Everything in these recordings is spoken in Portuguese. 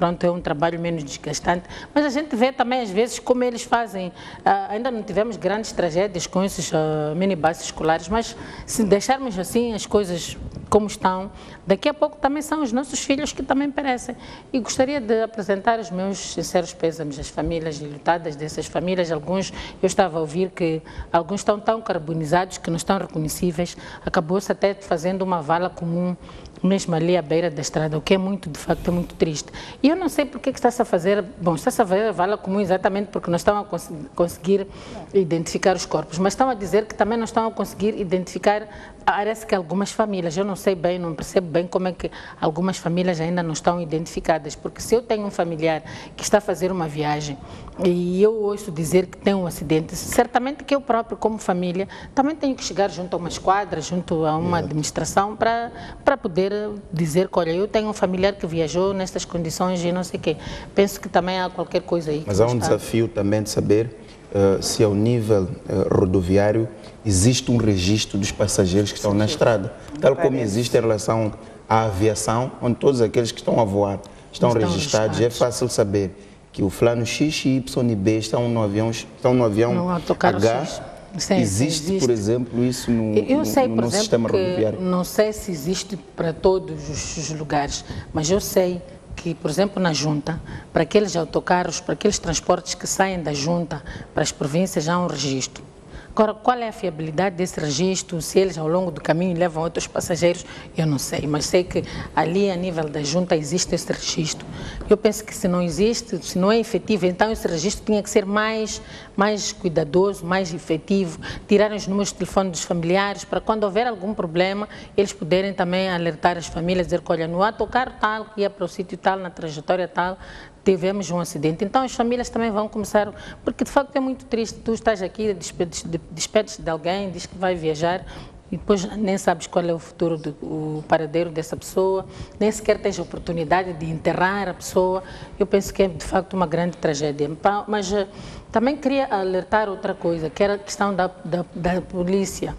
pronto, é um trabalho menos desgastante, mas a gente vê também às vezes como eles fazem, ainda não tivemos grandes tragédias com esses minibuses escolares, mas se deixarmos assim as coisas como estão, daqui a pouco também são os nossos filhos que também perecem. E gostaria de apresentar os meus sinceros pêsames às famílias enlutadas dessas famílias. Alguns, eu estava a ouvir que alguns estão tão carbonizados que não estão reconhecíveis, acabou-se até fazendo uma vala comum mesmo ali à beira da estrada, o que é muito, de facto, é muito triste. E eu não sei porque que está-se a fazer, bom, está-se a fazer a vala comum exatamente porque não estão a conseguir identificar os corpos, mas estão a dizer que também não estão a conseguir identificar, parece que algumas famílias, eu não sei bem, não percebo bem como é que algumas famílias ainda não estão identificadas, porque se eu tenho um familiar que está a fazer uma viagem e eu ouço dizer que tem um acidente, certamente que eu próprio, como família, também tenho que chegar junto a uma esquadra, junto a uma administração para poder dizer que, olha, eu tenho um familiar que viajou nestas condições e não sei o quê. Penso que também há qualquer coisa aí. Mas há um desafio também de saber se ao nível rodoviário existe um registro dos passageiros que estão na estrada, tal como existe em relação à aviação, onde todos aqueles que estão a voar estão registrados. É fácil saber que o fulano X, Y e B estão no avião H. Sim, existe, por exemplo, isso no sistema rodoviário? Não sei se existe para todos os lugares, mas eu sei que, por exemplo, na junta, para aqueles autocarros, para aqueles transportes que saem da junta para as províncias, há um registro. Agora, qual é a fiabilidade desse registro? Se eles ao longo do caminho levam outros passageiros, eu não sei, mas sei que ali a nível da junta existe esse registro. Eu penso que se não existe, se não é efetivo, então esse registro tinha que ser mais cuidadoso, mais efetivo, tirar os números de telefone dos familiares para quando houver algum problema, eles poderem também alertar as famílias, dizer que, olha, no autocarro tal, que ia para o sítio tal, na trajetória tal, tivemos um acidente. Então as famílias também vão começar, porque de facto é muito triste, tu estás aqui, despedes de alguém, diz que vai viajar e depois nem sabes qual é o futuro, o paradeiro dessa pessoa, nem sequer tens a oportunidade de enterrar a pessoa. Eu penso que é de facto uma grande tragédia. Mas também queria alertar outra coisa, que era a questão da polícia.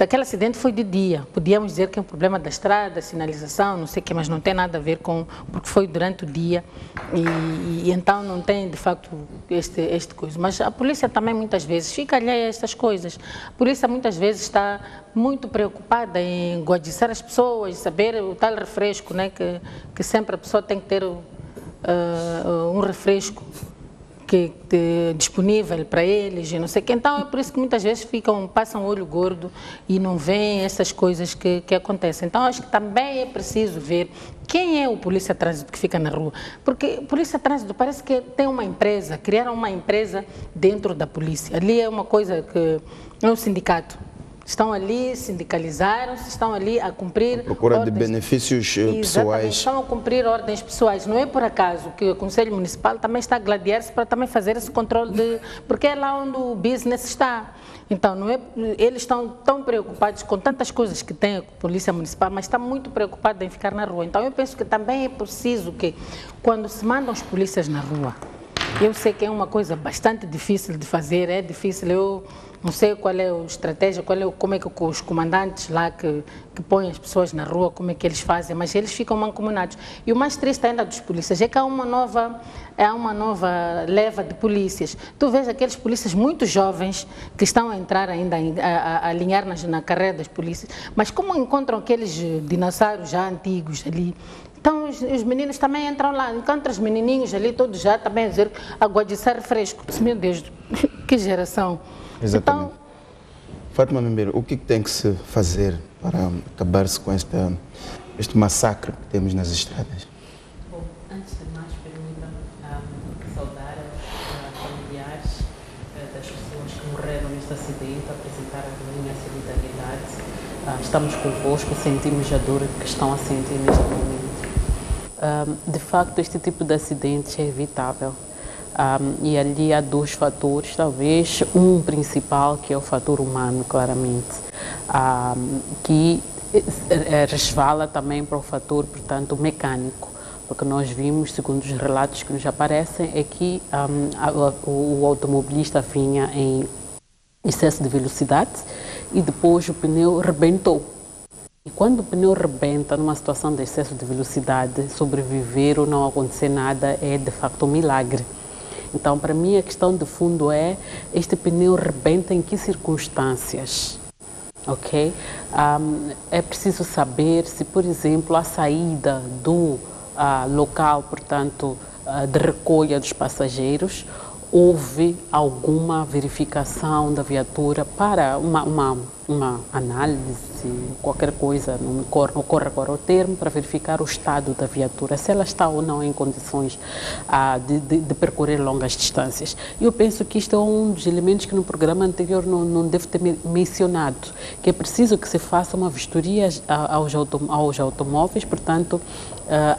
Aquele acidente foi de dia, podíamos dizer que é um problema da estrada, sinalização, não sei o que, mas não tem nada a ver com, porque foi durante o dia e então não tem de facto este coisa. Mas a polícia também muitas vezes fica alheia a estas coisas. A polícia muitas vezes está muito preocupada em guardiçar as pessoas, saber o tal refresco, né, que sempre a pessoa tem que ter um refresco disponível para eles e não sei o que. Então é por isso que muitas vezes passam olho gordo e não veem essas coisas que acontecem. Então acho que também é preciso ver quem é o polícia trânsito que fica na rua, porque polícia trânsito parece que tem uma empresa, criaram uma empresa dentro da polícia. Ali é uma coisa que é um sindicato. Estão ali, sindicalizaram-se, estão ali a cumprir... A procura de benefícios pessoais. Estão a cumprir ordens pessoais. Não é por acaso que o Conselho Municipal também está a gladiar-se para também fazer esse controle porque é lá onde o business está. Então, eles estão tão preocupados com tantas coisas que tem a Polícia Municipal, mas está muito preocupada em ficar na rua. Então, eu penso que também é preciso que, quando se mandam os polícias na rua, eu sei que é uma coisa bastante difícil de fazer, é difícil, eu não sei qual é a estratégia, como é que os comandantes lá que põem as pessoas na rua, como é que eles fazem, mas eles ficam mancomunados. E o mais triste ainda dos polícias é que há uma nova leva de polícias. Tu vês aqueles polícias muito jovens que estão a entrar ainda, a alinhar na carreira das polícias, mas como encontram aqueles dinossauros já antigos ali, então os meninos também entram lá, encontram os menininhos ali, todos já também a dizer, a guardiçar refresco. Meu Deus, que geração. Exatamente. Então, Fátima Membeiro, o que tem que se fazer para acabar-se com este massacre que temos nas estradas? Bom, antes de mais, permita-me saudar os familiares das pessoas que morreram neste acidente, apresentar a minha solidariedade. Estamos convosco, sentimos a dor que estão a sentir neste momento. De facto, este tipo de acidente é evitável. E ali há dois fatores, talvez um principal, que é o fator humano, claramente, que resvala também para o fator, portanto, mecânico, porque nós vimos, segundo os relatos que nos aparecem, é que o automobilista vinha em excesso de velocidade e depois o pneu rebentou. E quando o pneu rebenta numa situação de excesso de velocidade, sobreviver ou não acontecer nada é de facto um milagre. Então, para mim, a questão de fundo é: este pneu rebenta em que circunstâncias? Ok? É preciso saber se, por exemplo, a saída do local, portanto, de recolha dos passageiros, houve alguma verificação da viatura para uma análise, qualquer coisa, não ocorre agora o termo, para verificar o estado da viatura, se ela está ou não em condições de percorrer longas distâncias. Eu penso que isto é um dos elementos que no programa anterior não devo ter mencionado, que é preciso que se faça uma vistoria aos automóveis, portanto,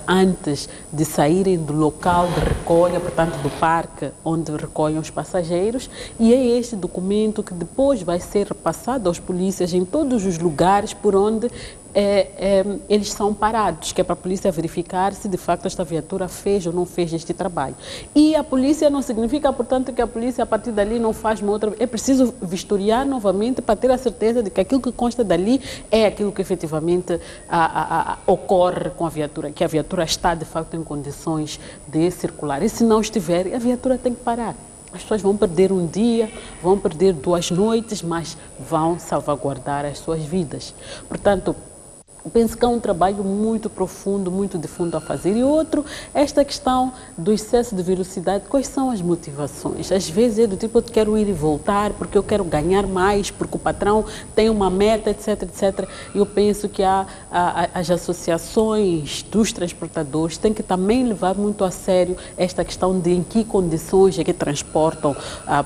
antes de saírem do local de recolha, portanto, do parque onde recolhem os passageiros, e é este documento que depois vai ser repassado aos polícias em todos os lugares por onde eles são parados, que é para a polícia verificar se de facto esta viatura fez ou não fez este trabalho. E a polícia não significa, portanto, que a polícia a partir dali não faz uma outra... É preciso vistoriar novamente para ter a certeza de que aquilo que consta dali é aquilo que efetivamente ocorre com a viatura, que a viatura está de facto em condições de circular. E se não estiver, a viatura tem que parar. As pessoas vão perder um dia, vão perder 2 noites, mas vão salvaguardar as suas vidas. Portanto, penso que é um trabalho muito profundo, muito de fundo a fazer. E outro, esta questão do excesso de velocidade, quais são as motivações? Às vezes é do tipo: eu quero ir e voltar porque eu quero ganhar mais, porque o patrão tem uma meta, etc, etc. Eu penso que as associações dos transportadores têm que também levar muito a sério esta questão de em que condições é que transportam,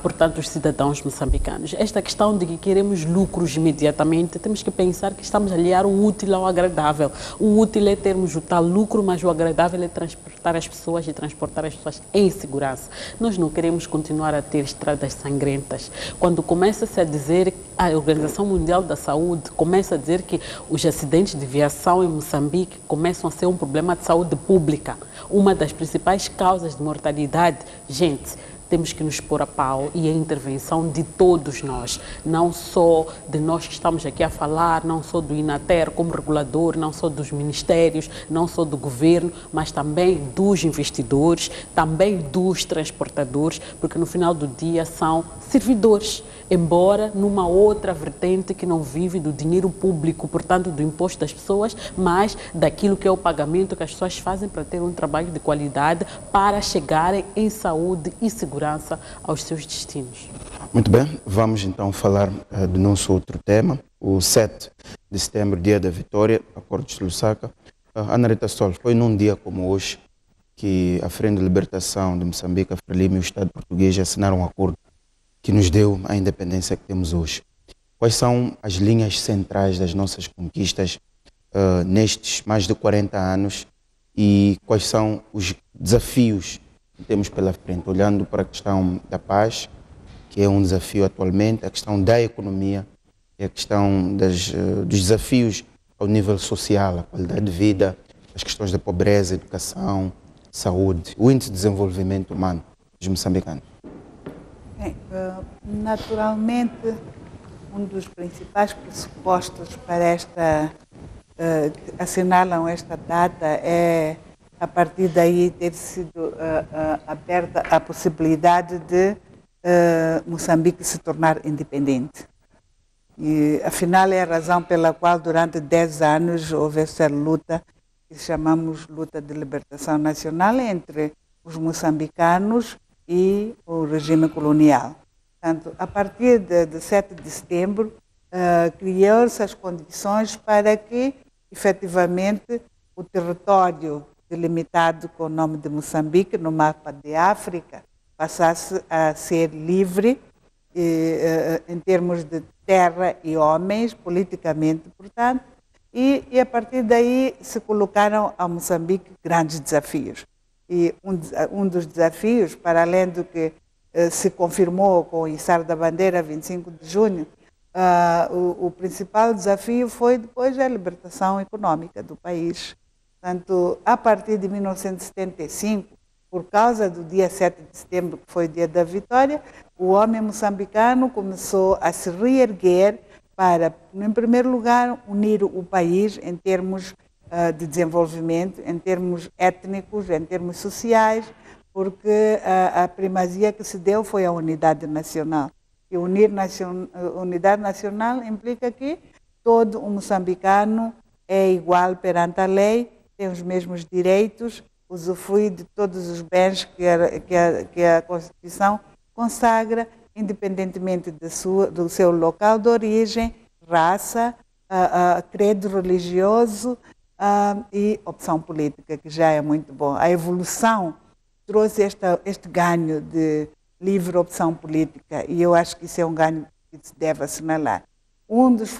portanto, os cidadãos moçambicanos. Esta questão de que queremos lucros imediatamente, temos que pensar que estamos a aliar o útil ao agradável. O útil é termos o tal lucro, mas o agradável é transportar as pessoas e transportar as pessoas em segurança. Nós não queremos continuar a ter estradas sangrentas. Quando começa-se a dizer, a Organização Mundial da Saúde começa a dizer que os acidentes de viação em Moçambique começam a ser um problema de saúde pública, uma das principais causas de mortalidade, gente, temos que nos pôr a pau, e a intervenção de todos nós, não só de nós que estamos aqui a falar, não só do INATER como regulador, não só dos ministérios, não só do governo, mas também dos investidores, também dos transportadores, porque no final do dia são servidores, embora numa outra vertente que não vive do dinheiro público, portanto do imposto das pessoas, mas daquilo que é o pagamento que as pessoas fazem para ter um trabalho de qualidade, para chegarem em saúde e segurança aos seus destinos. Muito bem, vamos então falar do nosso outro tema, o 7 de setembro, dia da vitória, Acordos de Lusaka. Ana Rita Sol, foi num dia como hoje que a Frente de Libertação de Moçambique, a Frelimo e o Estado português assinaram um acordo que nos deu a independência que temos hoje. Quais são as linhas centrais das nossas conquistas nestes mais de 40 anos e quais são os desafios que temos pela frente, olhando para a questão da paz, que é um desafio atualmente, a questão da economia e a questão dos desafios ao nível social, a qualidade de vida, as questões da pobreza, educação, saúde, o índice de desenvolvimento humano dos moçambicanos? Bem, naturalmente, um dos principais pressupostos para assinalam esta data é, a partir daí, ter sido aberta a possibilidade de Moçambique se tornar independente. E, afinal, é a razão pela qual, durante 10 anos, houve essa luta, que chamamos luta de libertação nacional, entre os moçambicanos e o regime colonial. Portanto, a partir de 7 de setembro, criou-se as condições para que, efetivamente, o território delimitado com o nome de Moçambique, no mapa de África, passasse a ser livre em termos de terra e homens, politicamente, portanto, e a partir daí se colocaram a Moçambique grandes desafios. E um dos desafios, para além do que se confirmou com o içar da bandeira 25 de junho, o principal desafio foi depois a libertação econômica do país. Portanto, a partir de 1975, por causa do dia 7 de setembro, que foi o dia da vitória, o homem moçambicano começou a se reerguer para, em primeiro lugar, unir o país em termos de desenvolvimento, em termos étnicos, em termos sociais, porque a primazia que se deu foi a unidade nacional. E unidade nacional implica que todo um moçambicano é igual perante a lei, tem os mesmos direitos, usufrui de todos os bens que a Constituição consagra, independentemente do seu local de origem, raça, credo religioso e opção política, que já é muito bom. A evolução trouxe este ganho de livre opção política e eu acho que isso é um ganho que se deve assinalar. Um dos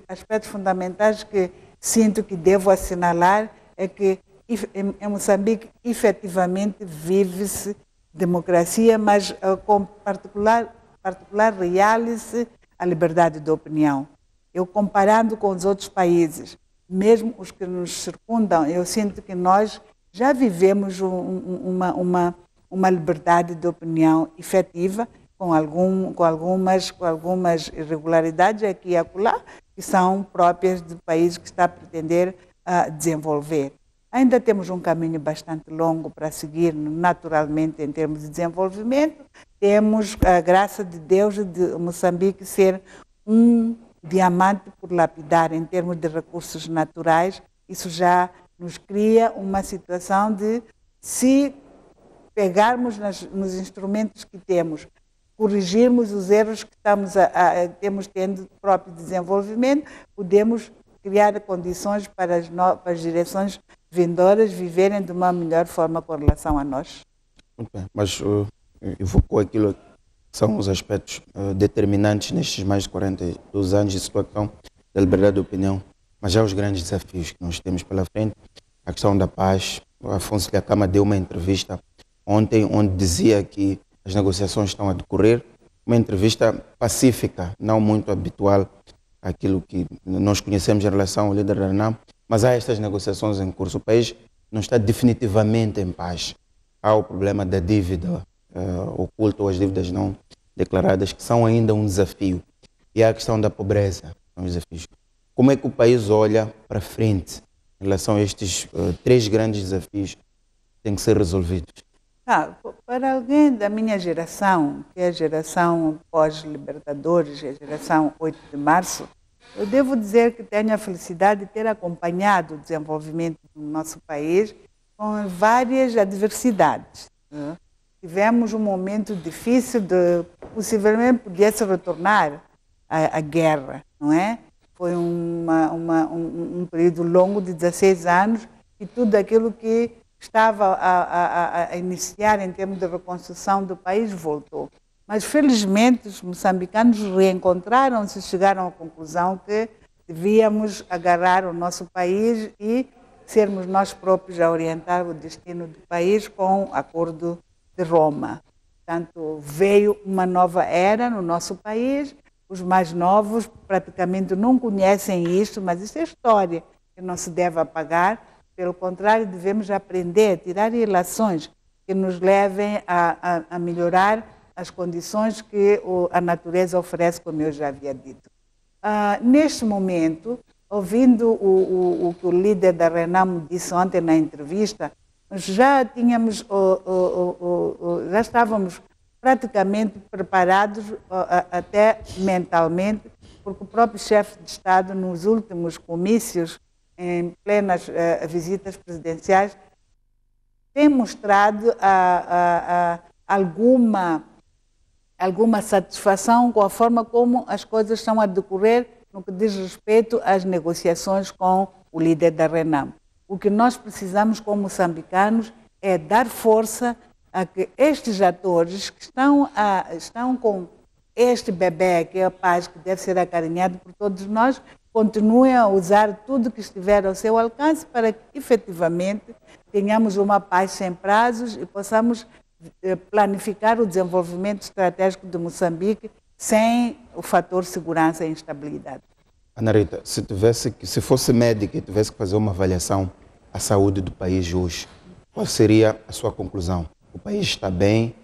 aspectos fundamentais que sinto que devo assinalar é que em Moçambique efetivamente vive-se democracia, mas com particular realce a liberdade de opinião. Eu comparando com os outros países, mesmo os que nos circundam, eu sinto que nós já vivemos uma liberdade de opinião efetiva, com algumas irregularidades aqui e acolá, que são próprias do país que está a pretender desenvolver. Ainda temos um caminho bastante longo para seguir, naturalmente, em termos de desenvolvimento. Temos a graça de Deus de Moçambique ser um diamante por lapidar em termos de recursos naturais. Isso já nos cria uma situação de, se pegarmos nos instrumentos que temos, corrigirmos os erros que temos tendo próprio desenvolvimento, podemos criar condições para as direções vindouras viverem de uma melhor forma com relação a nós. Muito bem, mas evocou aquilo que são os aspectos determinantes nestes mais de 42 anos de situação da liberdade de opinião, mas já os grandes desafios que nós temos pela frente, a questão da paz. O Afonso Dhlakama deu uma entrevista ontem onde dizia que as negociações estão a decorrer, uma entrevista pacífica, não muito habitual àquilo que nós conhecemos em relação ao líder da RENAM, mas há estas negociações em curso. O país não está definitivamente em paz. Há o problema da dívida oculta ou as dívidas não declaradas, que são ainda um desafio. E há a questão da pobreza, são os desafios. Como é que o país olha para frente em relação a estes três grandes desafios que têm que ser resolvidos? Para alguém da minha geração, que é a geração pós-Libertadores, a geração 8 de março, eu devo dizer que tenho a felicidade de ter acompanhado o desenvolvimento do nosso país com várias adversidades. Tivemos um momento difícil possivelmente podia se retornar à guerra, não é? Foi um período longo de 16 anos e tudo aquilo que estava a iniciar em termos de reconstrução do país voltou. Mas, felizmente, os moçambicanos reencontraram-se e chegaram à conclusão que devíamos agarrar o nosso país e sermos nós próprios a orientar o destino do país com o Acordo de Roma. Portanto, veio uma nova era no nosso país. Os mais novos praticamente não conhecem isso, mas isso é história que não se deve apagar. Pelo contrário, devemos aprender, tirar relações que nos levem a melhorar as condições que a natureza oferece, como eu já havia dito. Neste momento, ouvindo o que o líder da RENAM disse ontem na entrevista, já estávamos praticamente preparados, até mentalmente, porque o próprio chefe de Estado, nos últimos comícios, em plenas visitas presidenciais, tem mostrado alguma satisfação com a forma como as coisas estão a decorrer no que diz respeito às negociações com o líder da RENAM. O que nós precisamos como moçambicanos é dar força a que estes atores que estão com este bebê, que é a paz, que deve ser acarinhado por todos nós, continuem a usar tudo que estiver ao seu alcance para que, efetivamente, tenhamos uma paz sem prazos e possamos planificar o desenvolvimento estratégico de Moçambique sem o fator segurança e instabilidade. Ana Rita, se fosse médica e tivesse que fazer uma avaliação à saúde do país hoje, qual seria a sua conclusão? O país está bem?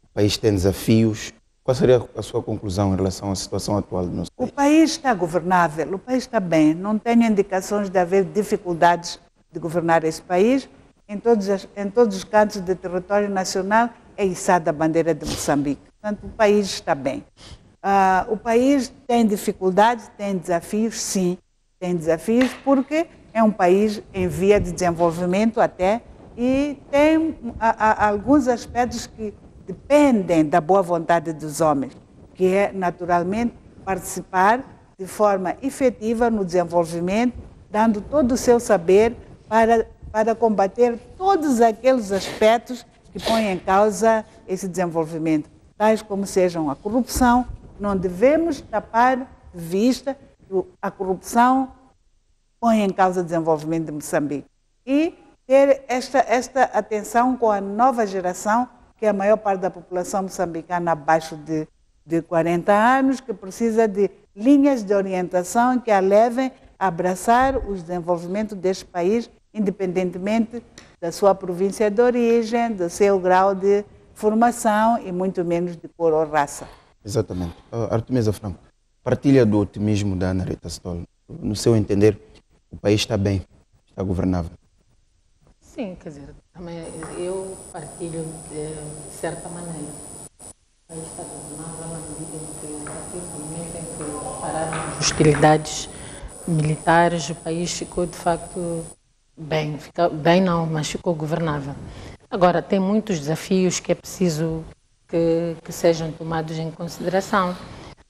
O país tem desafios? Qual seria a sua conclusão em relação à situação atual do nosso país? O país está governável, o país está bem. Não tenho indicações de haver dificuldades de governar esse país. Em todos os cantos do território nacional é içada a bandeira de Moçambique. Portanto, o país está bem. O país tem dificuldades, tem desafios, sim. Tem desafios porque é um país em via de desenvolvimento até e tem alguns aspectos que dependem da boa vontade dos homens, que é, naturalmente, participar de forma efetiva no desenvolvimento, dando todo o seu saber para combater todos aqueles aspectos que põem em causa esse desenvolvimento, tais como sejam a corrupção. Não devemos tapar de vista que a corrupção põe em causa o desenvolvimento de Moçambique. E ter esta atenção com a nova geração, que é a maior parte da população moçambicana abaixo de 40 anos, que precisa de linhas de orientação que a levem a abraçar o desenvolvimento deste país, independentemente da sua província de origem, do seu grau de formação e muito menos de cor ou raça. Exatamente. Artemisa Franco, partilha do otimismo da Ana Rita Stolo. No seu entender, o país está bem, está governável? Sim, quer dizer, também eu partilho de certa maneira. O país está governável na medida em que, a partir do momento em que pararam as hostilidades militares, o país ficou de facto bem. Bem não, mas ficou governável. Agora, tem muitos desafios que é preciso que sejam tomados em consideração.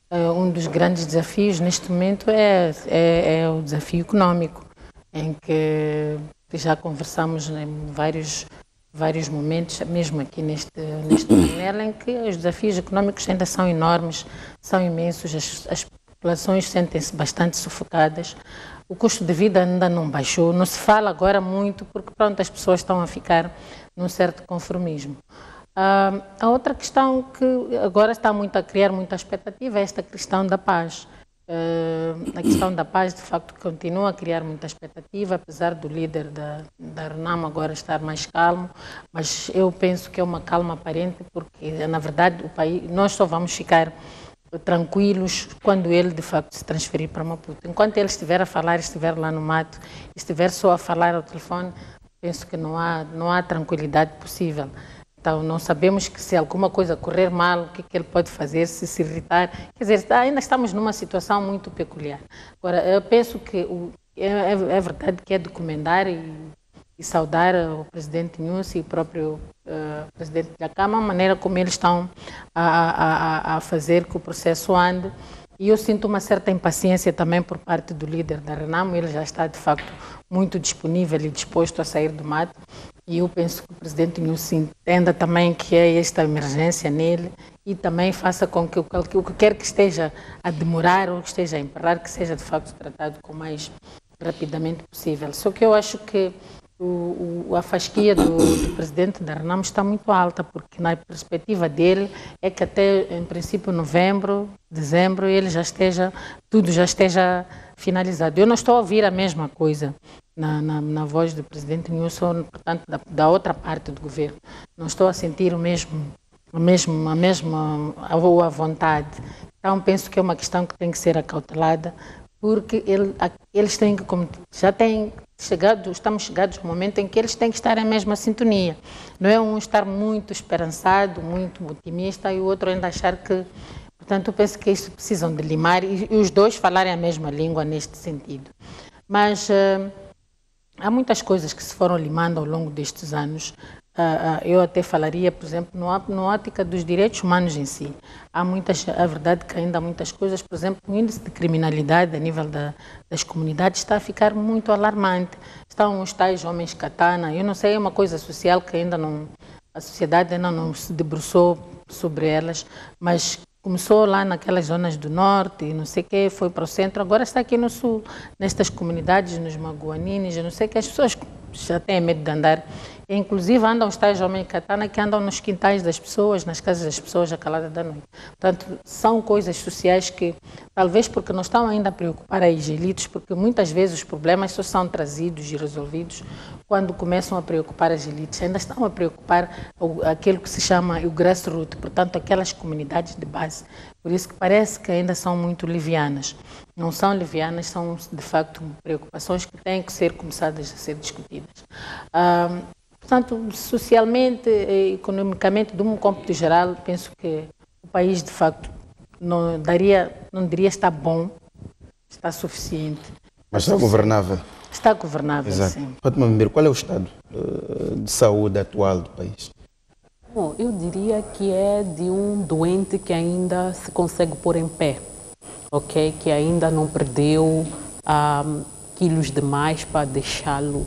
Um dos grandes desafios neste momento é o desafio econômico, em que já conversamos em vários momentos, mesmo aqui neste painel, em que os desafios econômicos ainda são enormes, são imensos, as populações sentem-se bastante sufocadas, o custo de vida ainda não baixou, não se fala agora muito porque pronto, as pessoas estão a ficar num certo conformismo. A outra questão que agora está a criar muita expectativa é esta questão da paz. A questão da paz, de facto, continua a criar muita expectativa, apesar do líder da RENAMO agora estar mais calmo, mas eu penso que é uma calma aparente, porque, na verdade, o país, nós só vamos ficar tranquilos quando ele, de facto, se transferir para Maputo. Enquanto ele estiver a falar, estiver lá no mato, estiver só a falar ao telefone, penso que não há tranquilidade possível. Então, não sabemos que se alguma coisa correr mal, o que ele pode fazer, se irritar. Quer dizer, ainda estamos numa situação muito peculiar. Agora, eu penso que é verdade que é de comentar e saudar o presidente Nyusi e o próprio presidente da Câmara, a maneira como eles estão a fazer que o processo ande. E eu sinto uma certa impaciência também por parte do líder da RENAMO. Ele já está, de facto, muito disponível e disposto a sair do mato. E eu penso que o presidente Nyusi entenda também que é esta emergência nele e também faça com que o que quer que esteja a demorar ou que esteja a emperrar, que seja de facto tratado com o mais rapidamente possível. Só que eu acho que a fasquia do presidente da RENAMO está muito alta, porque na perspectiva dele é que até, em princípio, novembro, dezembro, tudo já esteja finalizado. Eu não estou a ouvir a mesma coisa na voz do presidente Nilson, portanto, da outra parte do governo. Não estou a sentir a mesma vontade. Então, penso que é uma questão que tem que ser acautelada, porque eles têm que, como já têm chegado, estamos chegados ao momento em que eles têm que estar em mesma sintonia. Não é um estar muito esperançado, muito otimista, e o outro ainda achar que... Portanto, eu penso que isso precisam de limar e os dois falarem a mesma língua neste sentido. Mas há muitas coisas que se foram limando ao longo destes anos. Eu até falaria, por exemplo, na ótica dos direitos humanos em si. É verdade que ainda há muitas coisas, por exemplo, o índice de criminalidade a nível das comunidades está a ficar muito alarmante. Estão os tais homens katana, eu não sei, é uma coisa social que a sociedade ainda não se debruçou sobre elas, mas começou lá naquelas zonas do norte, não sei o quê, foi para o centro, agora está aqui no sul, nestas comunidades, nos magoanines, não sei o que, as pessoas já têm medo de andar Inclusive andam os tais homens katana que andam nos quintais das pessoas, nas casas das pessoas à calada da noite. Portanto, são coisas sociais que, talvez porque não estão ainda a preocupar as elites, porque muitas vezes os problemas só são trazidos e resolvidos quando começam a preocupar as elites. Ainda estão a preocupar aquilo que se chama o grassroots, portanto, aquelas comunidades de base. Por isso que parece que ainda são muito livianas. Não são livianas, são de facto preocupações que têm que ser começadas a ser discutidas. Portanto, socialmente e economicamente, de um cômputo geral, penso que o país, de facto, não diria está bom, está suficiente. Mas está governável. Está governável, exato. Sim. Fátima Mbir, qual é o estado de saúde atual do país? Bom, eu diria que é de um doente que ainda se consegue pôr em pé, ok? Que ainda não perdeu quilos demais para deixá-lo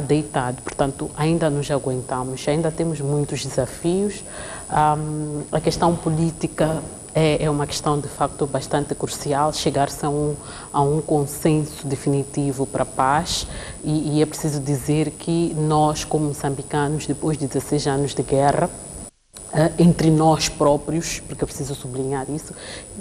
deitado. Portanto, ainda nos aguentamos, ainda temos muitos desafios. A questão política é uma questão, de facto, bastante crucial, chegar-se a um consenso definitivo para a paz e é preciso dizer que nós, como moçambicanos, depois de 16 anos de guerra, entre nós próprios, porque é preciso sublinhar isso,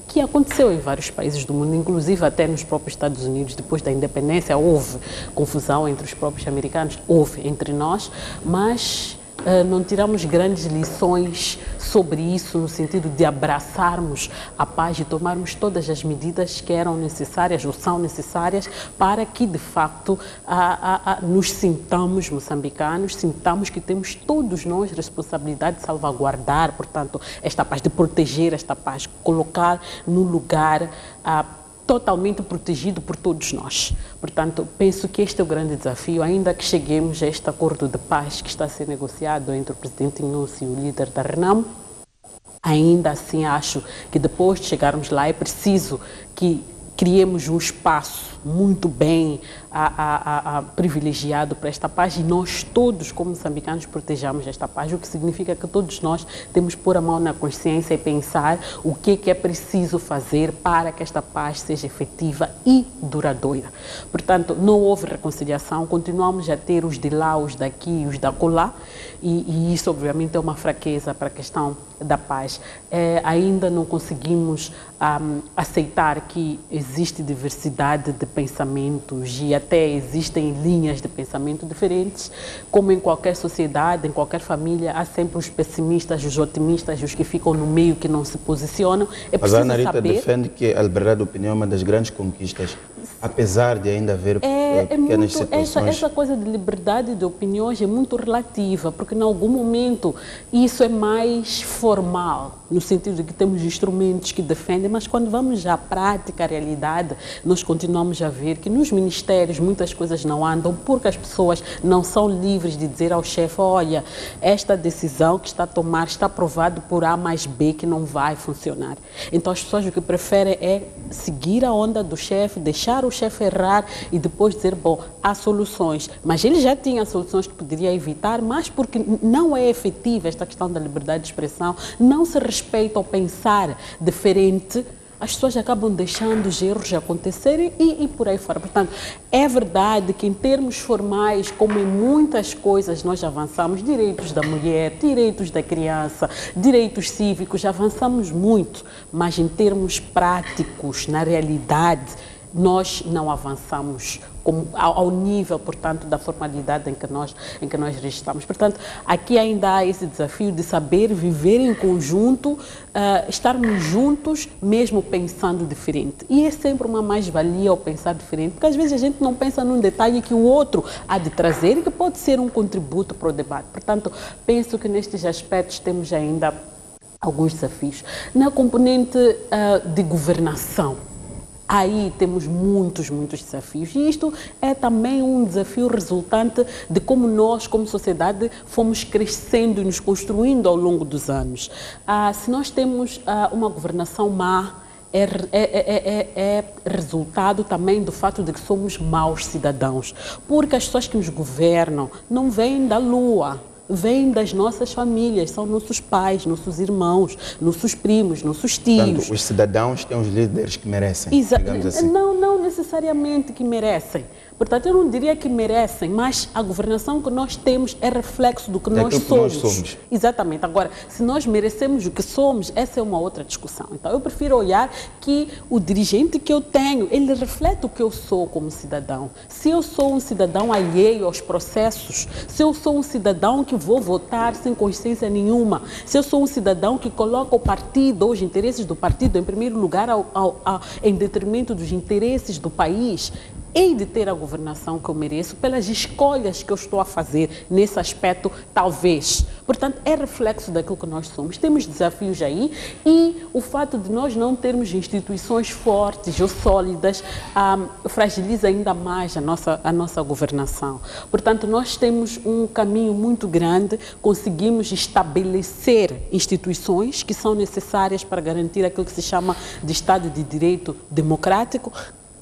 que aconteceu em vários países do mundo, inclusive até nos próprios Estados Unidos, depois da independência, houve confusão entre os próprios americanos, houve entre nós, mas não tiramos grandes lições sobre isso, no sentido de abraçarmos a paz e tomarmos todas as medidas que eram necessárias ou são necessárias para que, de facto, nos sintamos moçambicanos, sintamos que temos todos nós responsabilidade de salvaguardar, portanto, esta paz, de proteger esta paz, colocar no lugar totalmente protegido por todos nós. Portanto, penso que este é o grande desafio, ainda que cheguemos a este acordo de paz que está a ser negociado entre o presidente Inúcio e o líder da RENAMO, ainda assim acho que depois de chegarmos lá é preciso que criemos um espaço muito bem privilegiado para esta paz e nós todos, como moçambicanos, protejamos esta paz, o que significa que todos nós temos que pôr a mão na consciência e pensar o que é preciso fazer para que esta paz seja efetiva e duradoura. Portanto, não houve reconciliação, continuamos a ter os de lá, os daqui e os da acolá, e isso obviamente é uma fraqueza para a questão da paz. Ainda não conseguimos aceitar que existe diversidade de pensamentos e até existem linhas de pensamento diferentes, como em qualquer sociedade, em qualquer família, há sempre os pessimistas, os otimistas, os que ficam no meio, que não se posicionam. É Mas a Ana Rita defende que a liberdade de opinião é uma das grandes conquistas, apesar de ainda haver pequenas situações. Essa coisa de liberdade de opiniões é muito relativa, porque em algum momento isso é mais formal, no sentido de que temos instrumentos que defendem, mas quando vamos à prática, à realidade, nós continuamos a ver que nos ministérios muitas coisas não andam porque as pessoas não são livres de dizer ao chefe, olha, esta decisão que está a tomar está aprovado por A mais B que não vai funcionar. Então as pessoas o que preferem é seguir a onda do chefe, deixar o chefe errar e depois dizer, bom, há soluções. Mas ele já tinha soluções que poderia evitar, mas porque não é efetiva esta questão da liberdade de expressão, não se respeita ao pensar diferente, as pessoas acabam deixando os erros acontecerem e por aí fora. Portanto, é verdade que em termos formais, como em muitas coisas nós avançamos, direitos da mulher, direitos da criança, direitos cívicos, avançamos muito, mas em termos práticos, na realidade, nós não avançamos ao nível, portanto, da formalidade em que nós registramos. Portanto, aqui ainda há esse desafio de saber viver em conjunto, estarmos juntos, mesmo pensando diferente. E é sempre uma mais-valia ao pensar diferente, porque às vezes a gente não pensa num detalhe que o outro há de trazer e que pode ser um contributo para o debate. Portanto, penso que nestes aspectos temos ainda alguns desafios. Na componente de governação, aí temos muitos desafios e isto é também um desafio resultante de como nós, como sociedade, fomos crescendo e nos construindo ao longo dos anos. Se nós temos uma governação má, é resultado também do fato de que somos maus cidadãos, porque as pessoas que nos governam não vêm da lua, vêm das nossas famílias, são nossos pais, nossos irmãos, nossos primos, nossos tios. Portanto, os cidadãos têm os líderes que merecem, digamos assim. Não necessariamente que merecem. Portanto, eu não diria que merecem, mas a governação que nós temos é reflexo do que nós somos. Exatamente. Agora, se nós merecemos o que somos, essa é uma outra discussão. Então, eu prefiro olhar que o dirigente que eu tenho, ele reflete o que eu sou como cidadão. Se eu sou um cidadão alheio aos processos, se eu sou um cidadão que vou votar sem consciência nenhuma, se eu sou um cidadão que coloca o partido, os interesses do partido, em primeiro lugar, em detrimento dos interesses do país, hei de ter a governação que eu mereço pelas escolhas que eu estou a fazer nesse aspecto, talvez. Portanto, é reflexo daquilo que nós somos. Temos desafios aí e o fato de nós não termos instituições fortes ou sólidas fragiliza ainda mais a nossa governação. Portanto, nós temos um caminho muito grande, conseguimos estabelecer instituições que são necessárias para garantir aquilo que se chama de Estado de Direito democrático.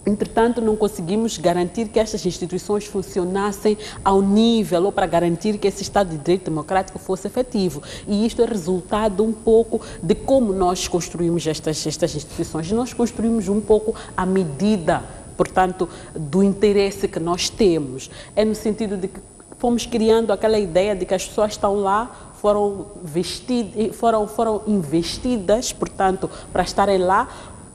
Entretanto, não conseguimos garantir que estas instituições funcionassem ao nível ou para garantir que esse Estado de Direito democrático fosse efetivo. E isto é resultado um pouco de como nós construímos estas instituições. Nós construímos um pouco à medida, portanto, do interesse que nós temos. É no sentido de que fomos criando aquela ideia de que as pessoas estão lá, foram investidas, portanto, para estarem lá,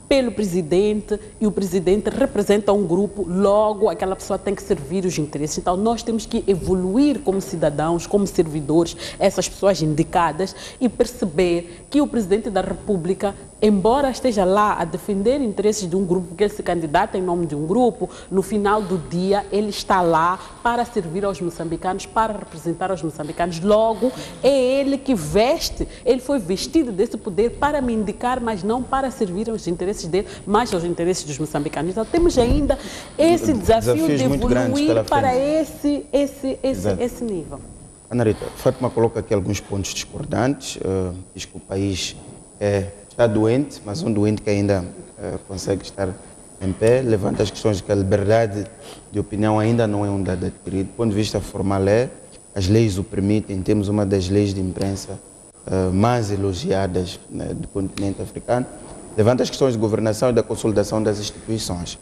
pelo presidente, e o presidente representa um grupo, logo aquela pessoa tem que servir os interesses. Então nós temos que evoluir como cidadãos, como servidores, essas pessoas indicadas, e perceber que o presidente da República, embora esteja lá a defender interesses de um grupo, que ele se candidata em nome de um grupo, no final do dia ele está lá para servir aos moçambicanos, para representar os moçambicanos. Logo, é ele que veste, ele foi vestido desse poder para me indicar, mas não para servir aos interesses dele, mas aos interesses dos moçambicanos. Então temos ainda esse desafio de evoluir para esse nível. Ana Rita, Fátima coloca aqui alguns pontos discordantes, diz que o país está doente, mas um doente que ainda consegue estar em pé, levanta as questões de que a liberdade de opinião ainda não é um dado adquirido. Do ponto de vista formal, as leis o permitem, temos uma das leis de imprensa mais elogiadas, né, do continente africano. Levanta as questões de governação e da consolidação das instituições.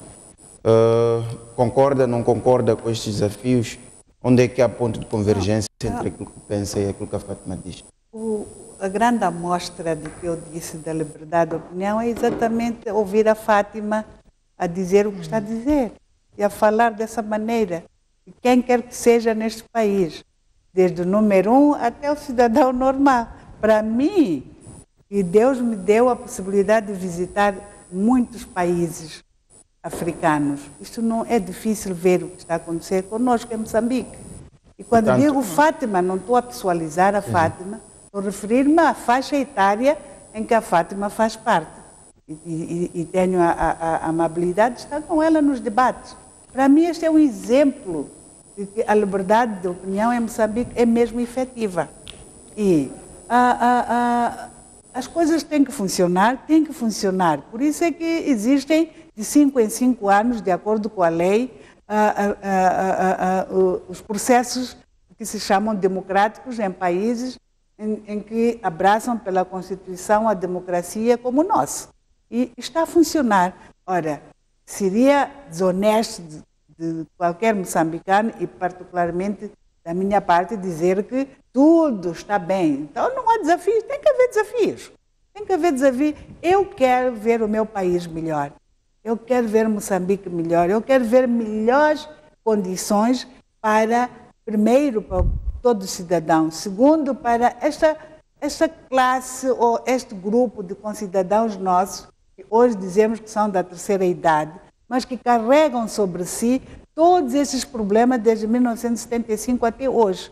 Concorda, não concorda com estes desafios? Onde é que há ponto de convergência entre aquilo que pensa e aquilo que a Fátima diz? A grande amostra do que eu disse da liberdade de opinião é exatamente ouvir a Fátima a dizer o que está a dizer e a falar dessa maneira. E quem quer que seja neste país, desde o número 1 até o cidadão normal. Para mim, e Deus me deu a possibilidade de visitar muitos países africanos. Isto não é difícil ver o que está a acontecer conosco em Moçambique. E quando digo Fátima, não estou a pessoalizar a Fátima, estou a referir-me à faixa etária em que a Fátima faz parte. E tenho a amabilidade de estar com ela nos debates. Para mim, este é um exemplo de que a liberdade de opinião em Moçambique é mesmo efetiva. E as coisas têm que funcionar. Por isso é que existem, de 5 em 5 anos, de acordo com a lei, os processos que se chamam democráticos em países em que abraçam pela Constituição a democracia como o nosso. E está a funcionar. Ora, seria desonesto de qualquer moçambicano, e particularmente da minha parte, dizer que tudo está bem. Então não há desafios, tem que haver desafios. Tem que haver desafios. Eu quero ver o meu país melhor. Eu quero ver Moçambique melhor. Eu quero ver melhores condições para, primeiro, para todo cidadão. Segundo, para esta classe ou este grupo de concidadãos nossos, que hoje dizemos que são da terceira idade, mas que carregam sobre si todos esses problemas desde 1975 até hoje.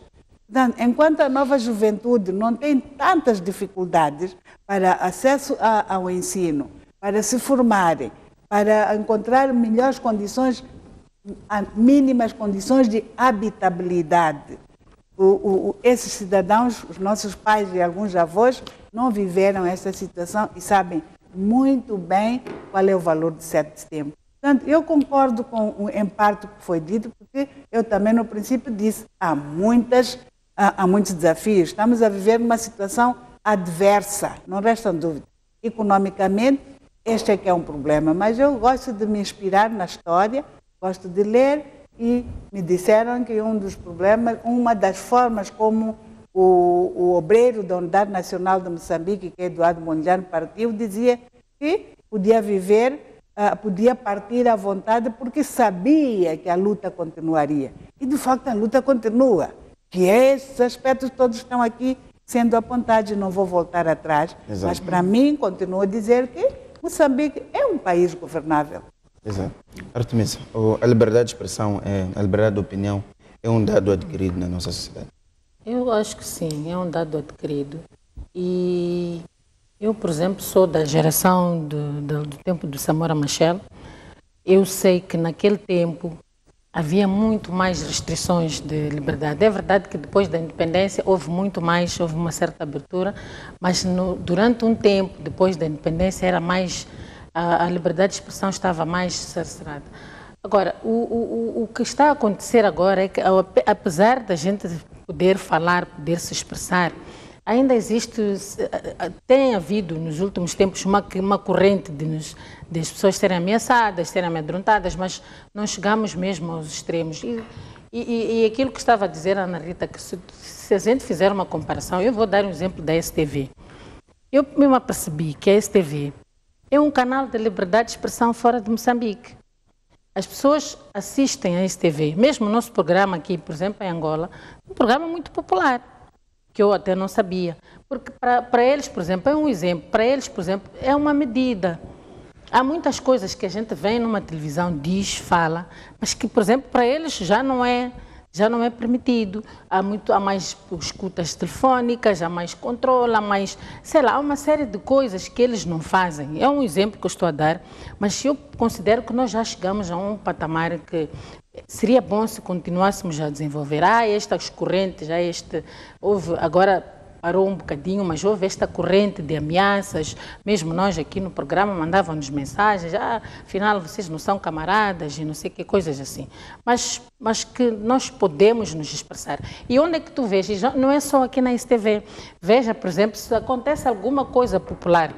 Enquanto a nova juventude não tem tantas dificuldades para acesso ao ensino, para se formarem, para encontrar melhores condições, mínimas condições de habitabilidade. Esses cidadãos, os nossos pais e alguns avós, não viveram essa situação e sabem muito bem qual é o valor de 7 de setembro. Portanto, eu concordo em parte o que foi dito, porque eu também no princípio disse, há muitas há muitos desafios. Estamos a viver numa situação adversa, não resta dúvida. Economicamente, este é que é um problema, mas eu gosto de me inspirar na história, gosto de ler e me disseram que um dos problemas, uma das formas como o obreiro da Unidade Nacional de Moçambique, que é Eduardo Mondlane, partiu, dizia que podia viver, podia partir à vontade porque sabia que a luta continuaria. E, de facto, a luta continua, que esses aspectos todos estão aqui sendo apontados, e não vou voltar atrás. Exato. Mas, para mim, continuo a dizer que Moçambique é um país governável. Exato. Artemisa, a liberdade de expressão, a liberdade de opinião é um dado adquirido na nossa sociedade? Eu acho que sim, é um dado adquirido. E eu, por exemplo, sou da geração do tempo do Samora Machel. Eu sei que naquele tempo havia muito mais restrições de liberdade. É verdade que depois da independência houve uma certa abertura, mas durante um tempo, depois da independência, era mais, a liberdade de expressão estava mais cerceada. Agora, o que está a acontecer agora é que, apesar da gente poder falar, poder se expressar, ainda existe, tem havido nos últimos tempos uma corrente de as pessoas serem ameaçadas, serem amedrontadas, mas não chegamos mesmo aos extremos. E aquilo que estava a dizer a Ana Rita, que se a gente fizer uma comparação, eu vou dar um exemplo da STV. Eu mesmo apercebi que a STV é um canal de liberdade de expressão fora de Moçambique. As pessoas assistem a STV, mesmo o nosso programa aqui, por exemplo, em Angola, um programa muito popular, que eu até não sabia. Porque para eles, por exemplo, é um exemplo, para eles, por exemplo, é uma medida. Há muitas coisas que a gente vê numa televisão, diz, fala, mas que, por exemplo, para eles já não é permitido. Há mais escutas telefónicas, há mais controle, há mais, sei lá, há uma série de coisas que eles não fazem. É um exemplo que eu estou a dar, mas eu considero que nós já chegamos a um patamar que seria bom se continuássemos a desenvolver. Estas correntes, agora parou um bocadinho, mas houve esta corrente de ameaças. Mesmo nós aqui no programa mandávamos mensagens, afinal vocês não são camaradas e não sei que coisas assim. Mas que nós podemos nos expressar. E onde é que tu vês? E não é só aqui na STV. Veja, por exemplo, se acontece alguma coisa popular,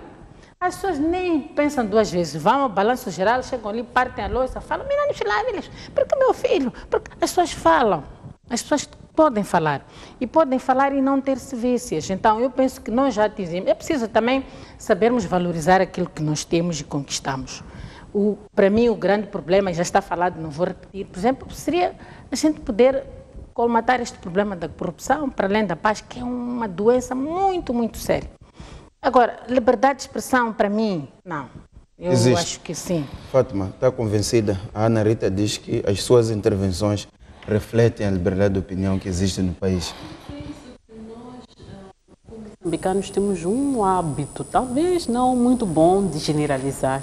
as pessoas nem pensam duas vezes, vão ao balanço geral, chegam ali, partem a louça, falam, porque meu filho, porque as pessoas falam, as pessoas podem falar e não ter sevícias. Então, eu penso que nós já atingimos. É preciso também sabermos valorizar aquilo que nós temos e conquistamos. Para mim, o grande problema, já está falado, não vou repetir, por exemplo, seria a gente poder colmatar este problema da corrupção, para além da paz, que é uma doença muito, muito séria. Agora, liberdade de expressão, para mim, não. Eu acho que sim. Fátima, está convencida? A Ana Rita diz que as suas intervenções refletem a liberdade de opinião que existe no país. Nós, como moçambicanos, temos um hábito, talvez não muito bom, de generalizar.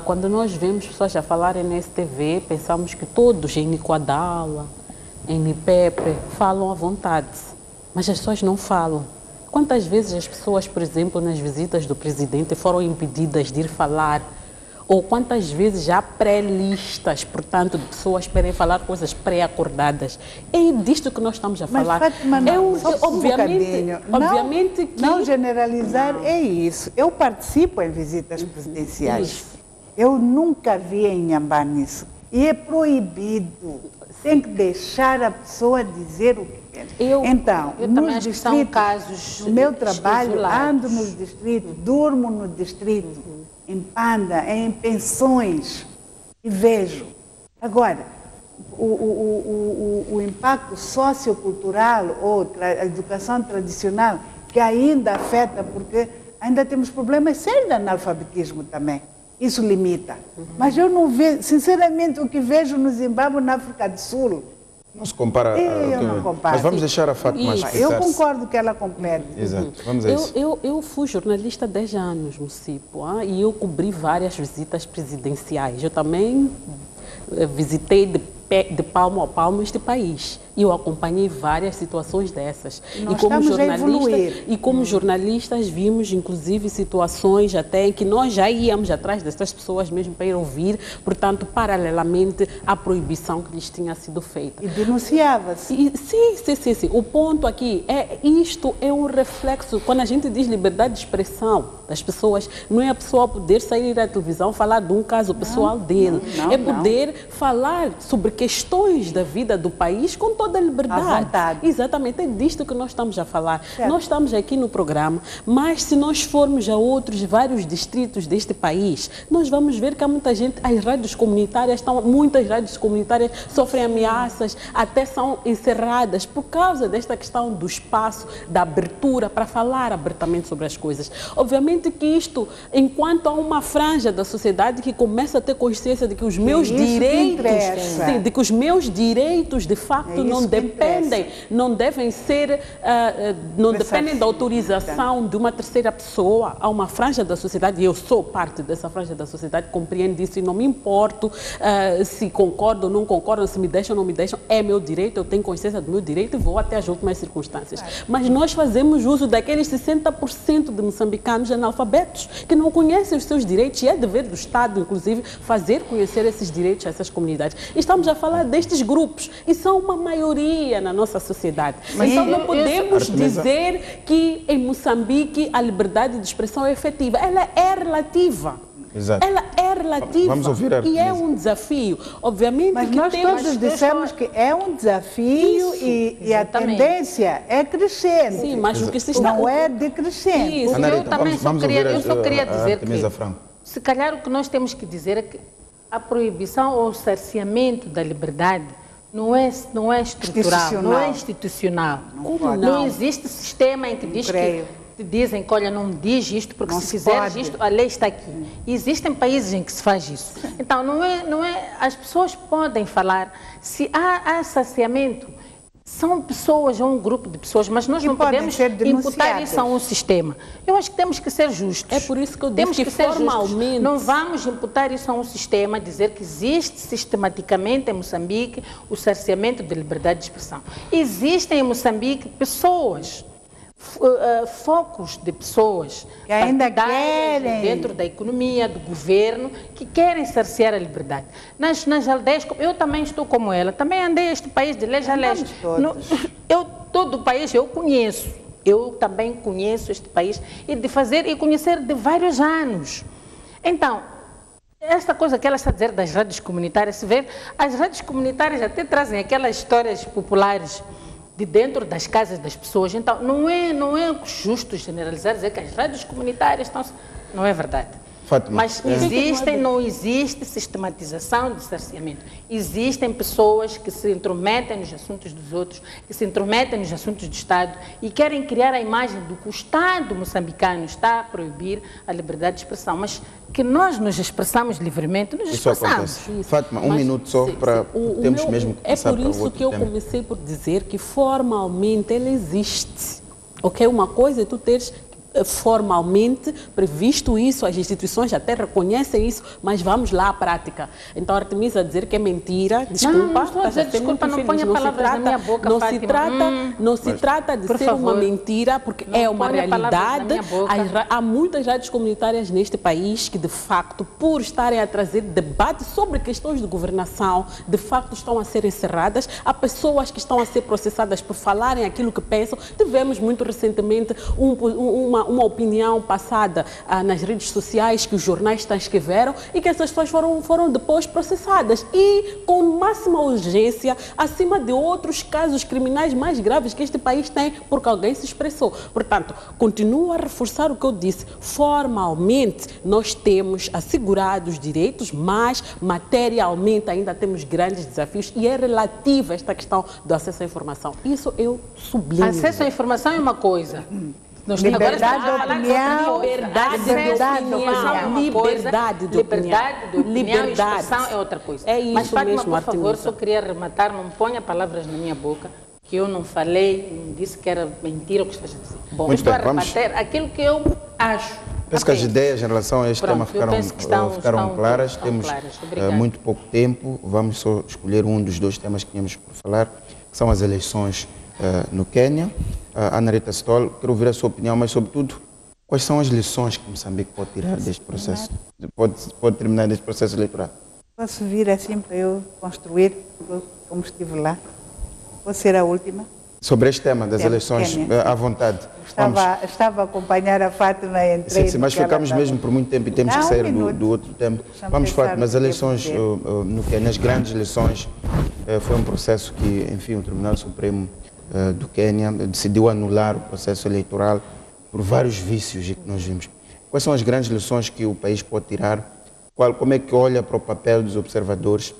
Quando nós vemos pessoas a falarem na STV, pensamos que todos em Nicoadala, em Nipepe, falam à vontade, mas as pessoas não falam. Quantas vezes as pessoas, por exemplo, nas visitas do presidente foram impedidas de ir falar? Ou quantas vezes já pré-listas, portanto, de pessoas querem falar coisas pré-acordadas? É disto que nós estamos a falar. Mas, Fátima, obviamente que... Não generalizar é isso. Eu participo em visitas presidenciais. Isso. Eu nunca vi em Inhambane isso. E é proibido. Tem que deixar a pessoa dizer o que quer. Então, nos distritos, no meu trabalho, ando nos distritos, durmo no distrito, em Panda, em pensões, e vejo. Agora, o impacto sociocultural ou a educação tradicional, que ainda afeta, porque ainda temos problemas sérios de analfabetismo também. Isso limita. Mas eu não vejo, sinceramente, o que vejo no Zimbábue, na África do Sul. Não se compara. Eu não comparo. Mas vamos deixar a Fátima explicar. Eu concordo que ela complete. Exato. Vamos a isso. Eu fui jornalista há 10 anos no CIPO e eu cobri várias visitas presidenciais. Eu também visitei de palmo a palmo este país. E eu acompanhei várias situações dessas. Nós estamos a evoluir. E como jornalistas vimos, inclusive, situações até em que nós já íamos atrás dessas pessoas mesmo para ir ouvir, portanto, paralelamente à proibição que lhes tinha sido feita. E denunciava-se. Sim. O ponto aqui isto é um reflexo, quando a gente diz liberdade de expressão das pessoas, não é a pessoa poder sair da televisão falar de um caso pessoal dele, é poder falar sobre questões da vida do país com toda a liberdade. À vontade. Exatamente, é disto que nós estamos a falar. Certo. Nós estamos aqui no programa, mas se nós formos a vários distritos deste país, nós vamos ver que há muita gente, muitas rádios comunitárias sofrem ameaças, até são encerradas por causa desta questão do espaço, da abertura para falar abertamente sobre as coisas. Obviamente que isto, enquanto há uma franja da sociedade que começa a ter consciência de que os meus direitos, de que os meus direitos de facto não dependem, não devem ser, não dependem da autorização de uma terceira pessoa, há uma franja da sociedade, e eu sou parte dessa franja da sociedade, compreendo isso e não me importo se concordo ou não concordo, se me deixam ou não me deixam, é meu direito, eu tenho consciência do meu direito e vou até as últimas circunstâncias. Mas nós fazemos uso daqueles 60% de moçambicanos analfabetos que não conhecem os seus direitos, e é dever do Estado, inclusive, fazer conhecer esses direitos a essas comunidades. E estamos a falar destes grupos, e são uma maioria na nossa sociedade. Mas então não podemos dizer que em Moçambique a liberdade de expressão é efetiva. Ela é relativa. Exato. Ela é relativa. Vamos ouvir a e é um desafio. Obviamente mas que nós todos dissemos que é um desafio e a tendência é crescente. Sim, mas o que se está... Não é decrescente. Isso. Anarita, Eu também só queria dizer que, Franco, se calhar o que nós temos que dizer é que a proibição ou o cerceamento da liberdade não é estrutural, não é institucional. Não existe sistema em que diz que dizem que, olha, não diz isto, porque se fizeres isto, a lei está aqui. E existem países em que se faz isso. Então, as pessoas podem falar, se há cerceamento, são pessoas, é um grupo de pessoas, mas nós não podemos imputar isso a um sistema. Eu acho que temos que ser justos. É por isso que eu digo que formalmente... Não vamos imputar isso a um sistema, dizer que existe sistematicamente em Moçambique o cerceamento de liberdade de expressão. Existem em Moçambique pessoas, focos de pessoas que ainda querem, dentro da economia, do governo, que querem cercear a liberdade. Nas aldeias, eu também estou como ela, também andei este país de leste a leste. Todo o país eu conheço, eu também conheço este país e conhecer de vários anos. Então, esta coisa que ela está a dizer das rádios comunitárias, se vê, as rádios comunitárias até trazem aquelas histórias populares de dentro das casas das pessoas. Então, não é justo generalizar, dizer que as rádios comunitárias estão... Não é verdade. Fátima, mas não existe sistematização de cerceamento. Existem pessoas que se intrometem nos assuntos dos outros, que se intrometem nos assuntos do Estado e querem criar a imagem do que o Estado moçambicano está a proibir a liberdade de expressão, mas que nós nos expressamos livremente, nos expressamos. Fátima, minuto só para temos mesmo que passar para o outro tema. É por isso que eu comecei por dizer que formalmente ela existe. Ok? Uma coisa é tu teres formalmente previsto isso, as instituições até reconhecem isso, mas vamos lá à prática. Então, Artemisa dizer que é mentira, desculpa, não ponha palavras na minha boca, não se trata de ser uma mentira, porque é uma realidade. Há muitas rádios comunitárias neste país que, de facto, por estarem a trazer debate sobre questões de governação, de facto estão a ser encerradas. Há pessoas que estão a ser processadas por falarem aquilo que pensam. Tivemos muito recentemente uma opinião passada nas redes sociais que os jornais transcreveram e que essas pessoas foram depois processadas e com máxima urgência acima de outros casos criminais mais graves que este país tem porque alguém se expressou. Portanto, continuo a reforçar o que eu disse. Formalmente, nós temos assegurados direitos, mas materialmente ainda temos grandes desafios e é relativa esta questão do acesso à informação. Isso eu sublinho. Acesso à informação é uma coisa. Liberdade de opinião, liberdade de opinião e expressão é outra coisa. É isso. Mas, Fátima, mesmo, por favor, só queria arrematar, não ponha palavras na minha boca, que eu não falei, não disse que era mentira o que estás a dizer. Bom, eu estou a arrematar aquilo que eu acho. Penso que as ideias em relação a este tema ficaram claras. Temos muito pouco tempo, vamos só escolher um dos dois temas que tínhamos por falar. que são as eleições no Quênia. Ana Rita Stoll, quero ouvir a sua opinião, mas sobretudo, quais são as lições que Moçambique pode tirar deste processo, pode terminar deste processo eleitoral? Posso vir assim para eu construir, como estive lá? Vou ser a última? Sobre este tema das eleições, à vontade. Estava a acompanhar a Fátima e entrei. Sim, mas ficamos mesmo por muito tempo e temos que sair do outro tema. Vamos, Fátima, as eleições no Quênia, as grandes eleições, foi um processo que, enfim, o Tribunal Supremo do Quênia decidiu anular o processo eleitoral por vários vícios que nós vimos. Quais são as grandes lições que o país pode tirar? Como é que olha para o papel dos observadores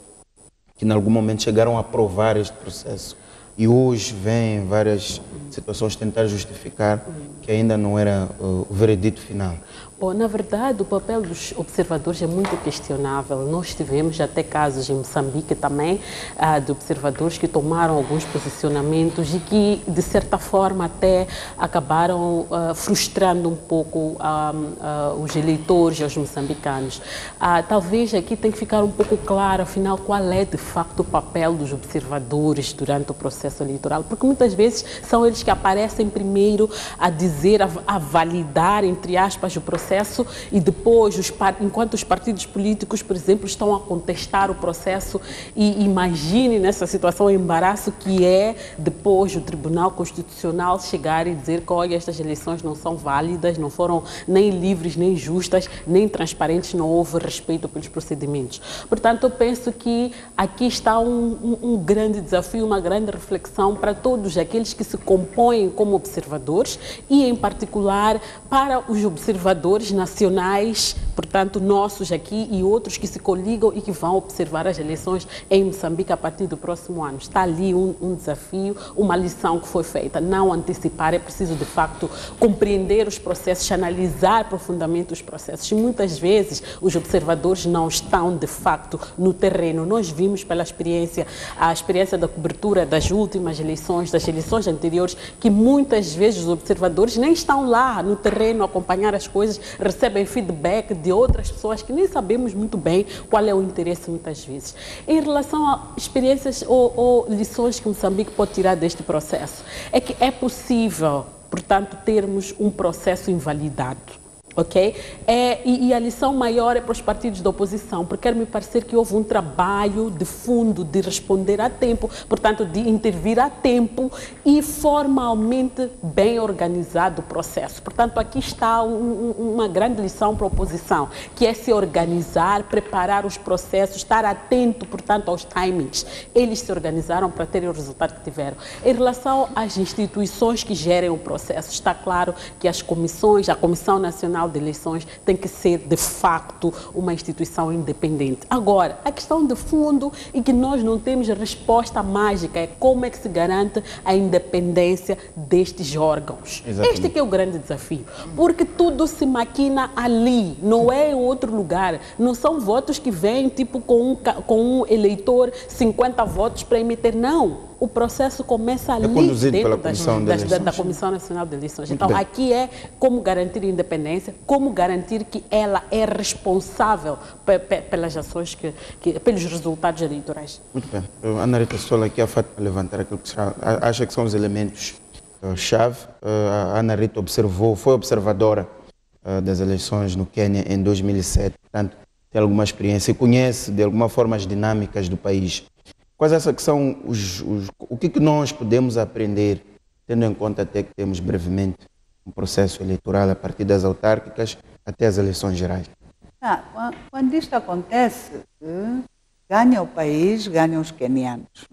que, em algum momento, chegaram a aprovar este processo? E hoje vem várias situações tentar justificar que ainda não era o veredito final. Bom, na verdade, o papel dos observadores é muito questionável. Nós tivemos até casos em Moçambique também de observadores que tomaram alguns posicionamentos e que, de certa forma, até acabaram frustrando um pouco os eleitores e os moçambicanos. Talvez aqui tem que ficar um pouco claro, afinal, qual é, de facto, o papel dos observadores durante o processo eleitoral, porque muitas vezes são eles que aparecem primeiro a dizer, a validar, entre aspas, o processo, e depois, enquanto os partidos políticos, por exemplo, estão a contestar o processo, e imagine nessa situação o embaraço que é depois o Tribunal Constitucional chegar e dizer que, olha, estas eleições não são válidas, não foram nem livres, nem justas, nem transparentes, não houve respeito pelos procedimentos. Portanto, eu penso que aqui está um grande desafio, uma grande reflexão para todos aqueles que se compõem como observadores e, em particular, para os observadores nacionais, portanto, nossos aqui e outros que se coligam e que vão observar as eleições em Moçambique a partir do próximo ano. Está ali um desafio, uma lição que foi feita. Não antecipar, é preciso, de facto, compreender os processos, analisar profundamente os processos. E muitas vezes os observadores não estão, de facto, no terreno. Nós vimos pela experiência, a experiência da cobertura das últimas eleições, das eleições anteriores, que muitas vezes os observadores nem estão lá no terreno a acompanhar as coisas, recebem feedback de outras pessoas que nem sabemos muito bem qual é o interesse muitas vezes. Em relação a experiências ou lições que Moçambique pode tirar deste processo, é que é possível, portanto, termos um processo invalidado. Ok? E a lição maior é para os partidos da oposição, porque quer me parecer que houve um trabalho de fundo, de responder a tempo, portanto, de intervir a tempo e formalmente bem organizado o processo. Portanto, aqui está uma grande lição para a oposição, que é se organizar, preparar os processos, estar atento, portanto, aos timings. Eles se organizaram para terem o resultado que tiveram. Em relação às instituições que gerem o processo, está claro que as comissões, a Comissão Nacional de Eleições tem que ser, de facto, uma instituição independente. Agora, a questão de fundo e que nós não temos resposta mágica é como é que se garante a independência destes órgãos. Exatamente. Este que é o grande desafio, porque tudo se maquina ali, não é em outro lugar. Não são votos que vêm tipo com um eleitor 50 votos para emitir, não. O processo começa ali dentro da Comissão Nacional de Eleições. Muito então, bem. Aqui é como garantir a independência, como garantir que ela é responsável pelas ações, pelos resultados eleitorais. Muito bem. Ana Rita Stoll, aqui a Fátima levantar aquilo que acha que são os elementos-chave. A Ana Rita foi observadora das eleições no Quênia em 2007, portanto, tem alguma experiência e conhece, de alguma forma, as dinâmicas do país. Quais são o que nós podemos aprender, tendo em conta até que temos brevemente um processo eleitoral a partir das autárquicas até as eleições gerais? Quando isto acontece, ganha o país, ganham os quenianos.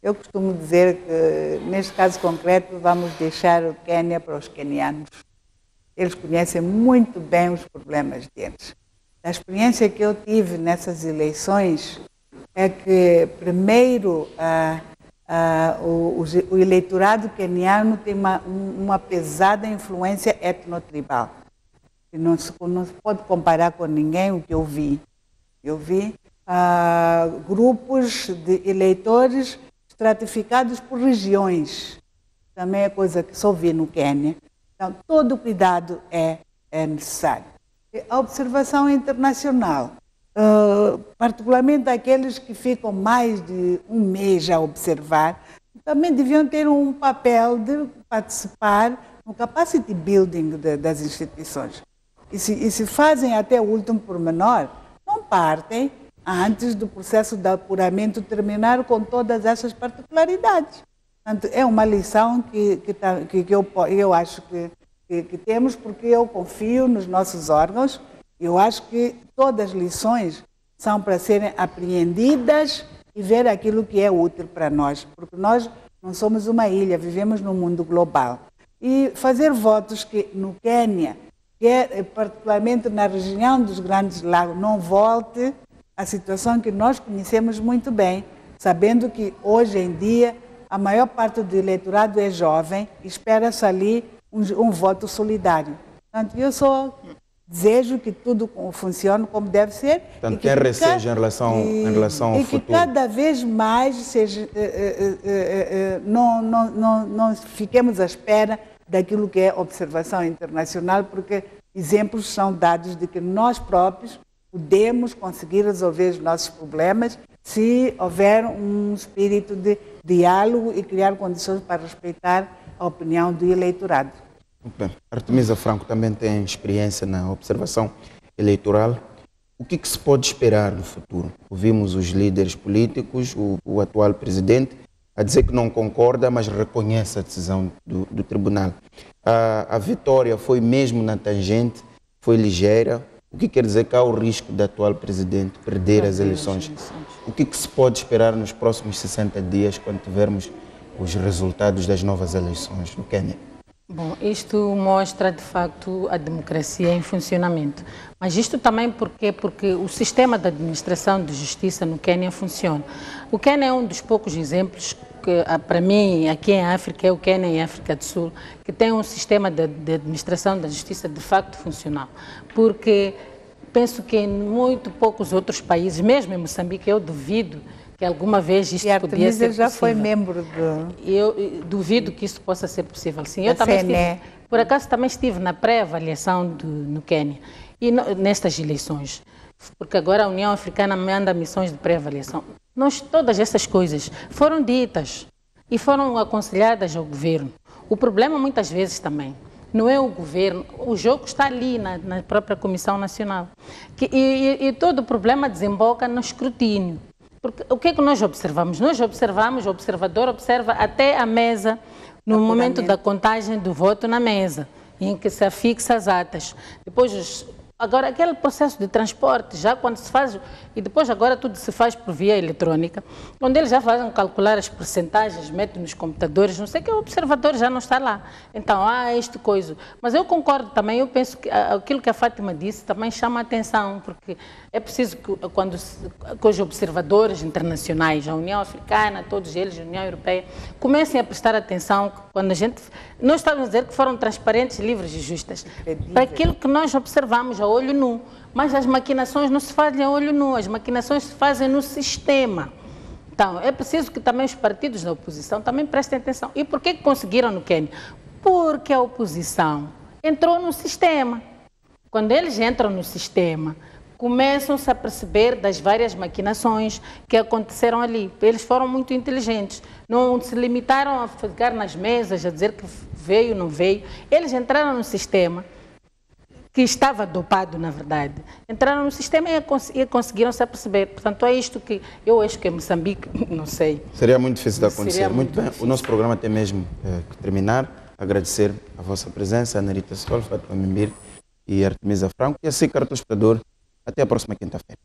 Eu costumo dizer que, neste caso concreto, vamos deixar o Quênia para os quenianos. Eles conhecem muito bem os problemas deles. A experiência que eu tive nessas eleições é que, primeiro, o eleitorado queniano tem uma pesada influência etnotribal. Não se pode comparar com ninguém o que eu vi. Eu vi grupos de eleitores estratificados por regiões. Também é coisa que só vi no Quênia. Então, todo cuidado é necessário. A observação internacional, particularmente aqueles que ficam mais de um mês a observar, também deviam ter um papel de participar no capacity building das instituições. E se fazem até o último pormenor, não partem antes do processo de apuramento terminar com todas essas particularidades. Portanto, é uma lição que eu acho que temos, porque eu confio nos nossos órgãos. Eu acho que todas as lições são para serem apreendidas e ver aquilo que é útil para nós, porque nós não somos uma ilha, vivemos num mundo global. E fazer votos que no Quênia, que é particularmente na região dos Grandes Lagos, não volte à situação que nós conhecemos muito bem, sabendo que hoje em dia a maior parte do eleitorado é jovem e espera-se ali um voto solidário. Portanto, eu só desejo que tudo funcione como deve ser. Portanto, tem receio em relação ao futuro. E que cada vez mais não fiquemos à espera daquilo que é observação internacional, porque exemplos são dados de que nós próprios podemos conseguir resolver os nossos problemas se houver um espírito de diálogo e criar condições para respeitar a opinião do eleitorado. Muito bem. Artemisa Franco também tem experiência na observação eleitoral. O que se pode esperar no futuro? Ouvimos os líderes políticos, o atual presidente, a dizer que não concorda, mas reconhece a decisão do tribunal. A vitória foi mesmo na tangente, foi ligeira. O que quer dizer que há o risco do atual presidente perder as eleições? O que se pode esperar nos próximos 60 dias, quando tivermos os resultados das novas eleições no Quênia? Bom, isto mostra, de facto, a democracia em funcionamento. Mas isto também porque o sistema de administração de justiça no Quênia funciona. O Quênia é um dos poucos exemplos que, para mim, aqui em África, é o Quênia e a África do Sul, que tem um sistema de administração da justiça de facto funcional. Porque penso que em muito poucos outros países, mesmo em Moçambique, eu duvido que alguma vez isto podia ser possível. Já foi membro do... Eu duvido que isso possa ser possível. Sim, eu também estive, por acaso também estive na pré-avaliação no Quênia e nestas eleições, porque agora a União Africana manda missões de pré-avaliação. Todas essas coisas foram ditas e foram aconselhadas ao governo. O problema muitas vezes também não é o governo, o jogo está ali na própria Comissão Nacional. E todo o problema desemboca no escrutínio. Porque o que é que nós observamos? Nós observamos, o observador observa até a mesa, no momento da contagem do voto na mesa, em que se afixa as atas. Depois, agora, aquele processo de transporte, já quando se faz, e depois agora tudo se faz por via eletrônica, onde eles já fazem calcular as percentagens, metem nos computadores, não sei que o observador já não está lá. Então, isto coisa. Mas eu concordo também, eu penso que aquilo que a Fátima disse também chama a atenção, porque é preciso que os observadores internacionais, a União Africana, todos eles, a União Europeia, comecem a prestar atenção quando nós estamos a dizer que foram transparentes, livres e justas, para aquilo que nós observamos a olho nu. Mas as maquinações não se fazem a olho nu, as maquinações se fazem no sistema. Então, é preciso que também os partidos da oposição também prestem atenção. E por que conseguiram no Quênia? Porque a oposição entrou no sistema. Quando eles entram no sistema, começam-se a perceber das várias maquinações que aconteceram ali. Eles foram muito inteligentes, não se limitaram a ficar nas mesas, a dizer que veio, não veio. Eles entraram no sistema, que estava dopado, na verdade. Entraram no sistema e conseguiram se aperceber. Portanto, é isto que eu acho que em Moçambique, não sei. Seria muito difícil de acontecer. Muito bem. O nosso programa tem mesmo que terminar. Agradecer a vossa presença, Ana Rita Sol, Fátima Mimbir e Artemisa Franco. E assim, caro telespectador, até a próxima quinta-feira.